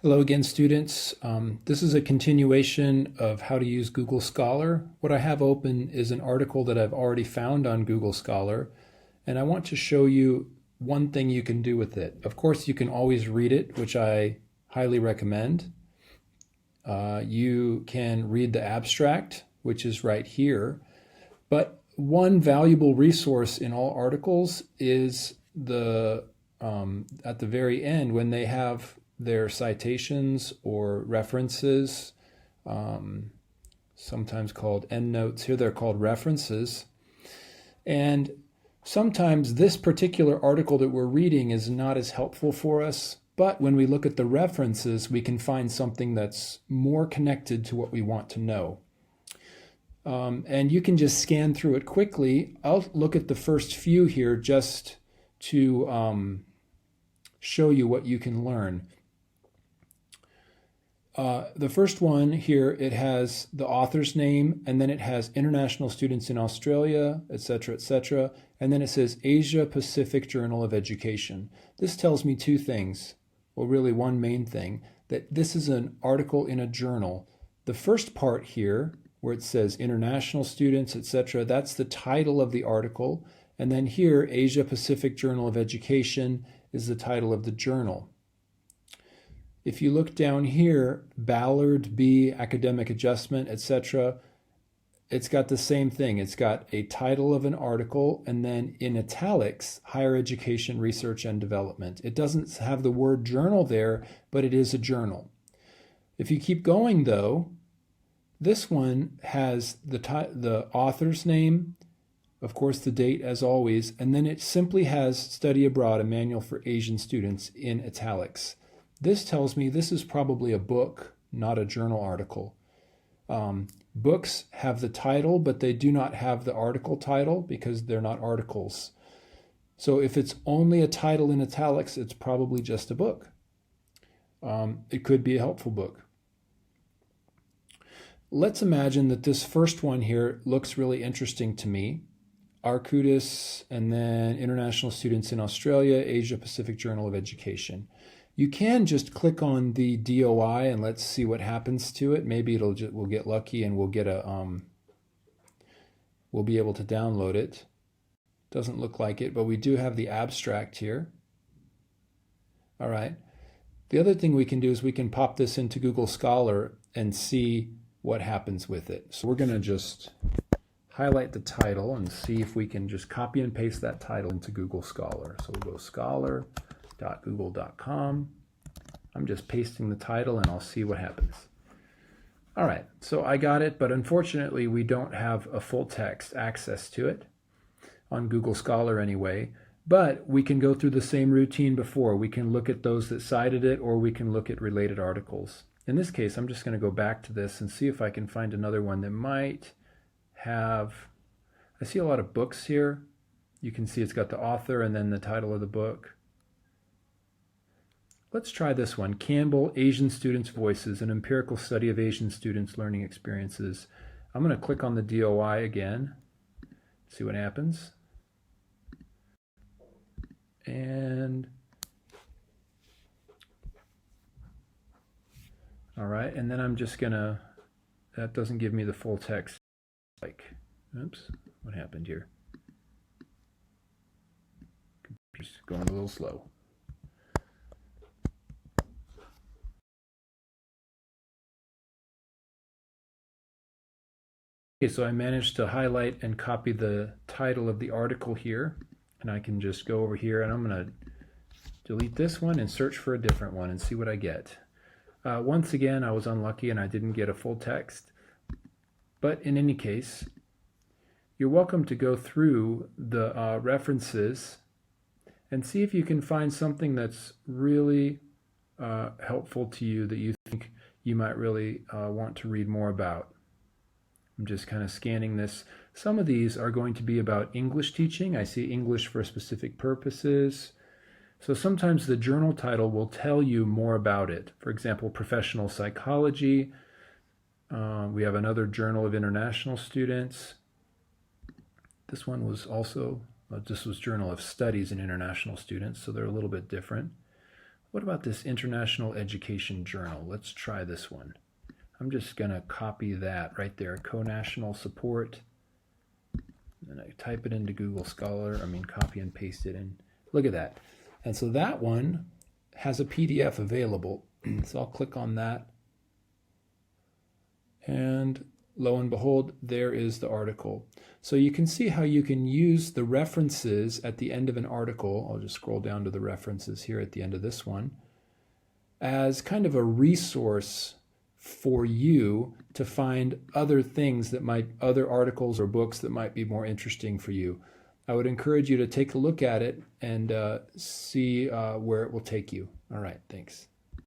Hello again, students. This is a continuation of how to use Google Scholar. What I have open is an article that I've already found on Google Scholar, and I want to show you one thing you can do with it. Of course, you can always read it, which I highly recommend. You can read the abstract, which is right here, but one valuable resource in all articles is at the very end when they have their citations or references, sometimes called endnotes. Here they're called references. And sometimes this particular article that we're reading is not as helpful for us, but when we look at the references, we can find something that's more connected to what we want to know. And you can just scan through it quickly. I'll look at the first few here just to show you what you can learn. The first one here, it has the author's name, and then it has international students in Australia, etc., etc. And then it says Asia Pacific Journal of Education. This tells me two things, well, really one main thing, that this is an article in a journal. The first part here, where it says international students, etc., that's the title of the article. And then here, Asia Pacific Journal of Education is the title of the journal. If you look down here, Ballard B, Academic Adjustment, etc., it's got the same thing. It's got a title of an article and then in italics, Higher Education Research and Development. It doesn't have the word journal there, but it is a journal. If you keep going though, this one has the author's name, of course the date as always, and then it simply has Study Abroad, a manual for Asian students in italics. This tells me this is probably a book, not a journal article. Books have the title, but they do not have the article title because they're not articles. So if it's only a title in italics, it's probably just a book. It could be a helpful book. Let's imagine that this first one here looks really interesting to me. Arcutis, and then International Students in Australia, Asia Pacific Journal of Education. You can just click on the DOI and let's see what happens to it. Maybe we'll get lucky and we'll get we'll be able to download it. Doesn't look like it, but we do have the abstract here. All right. The other thing we can do is we can pop this into Google Scholar and see what happens with it. So we're going to just highlight the title and see if we can just copy and paste that title into Google Scholar. So we'll go scholar.google.com. I'm just pasting the title and I'll see what happens. All right, so I got it, but unfortunately we don't have a full text access to it on Google Scholar anyway, but we can go through the same routine before. We can look at those that cited it, or we can look at related articles. In this case, I'm just going to go back to this and see if I can find another one that might have, I see a lot of books here. You can see it's got the author and then the title of the book. Let's try this one, Campbell, Asian Students' Voices, an empirical study of Asian students' learning experiences. I'm going to click on the DOI again, see what happens. And all right, and then I'm just gonna, that doesn't give me the full text. Like, oops, what happened here? Computer's going a little slow. Okay, so I managed to highlight and copy the title of the article here, and I can just go over here and I'm gonna delete this one and search for a different one and see what I get. Once again, I was unlucky and I didn't get a full text. But in any case, you're welcome to go through the references and see if you can find something that's really helpful to you that you think you might really want to read more about. I'm just kind of scanning this. Some of these are going to be about English teaching. I see English for specific purposes. So sometimes the journal title will tell you more about it. For example, Professional Psychology. We have another Journal of International Students. This one was also, this was Journal of Studies in International Students, so they're a little bit different. What about this International Education Journal? Let's try this one. I'm just going to copy that right there, co-national support. And I type it into Google Scholar, copy and paste it in. Look at that. And so that one has a PDF available. So I'll click on that. And lo and behold, there is the article. So you can see how you can use the references at the end of an article. I'll just scroll down to the references here at the end of this one as kind of a resource for you to find other things that other articles or books that might be more interesting for you. I would encourage you to take a look at it and see where it will take you. All right, thanks.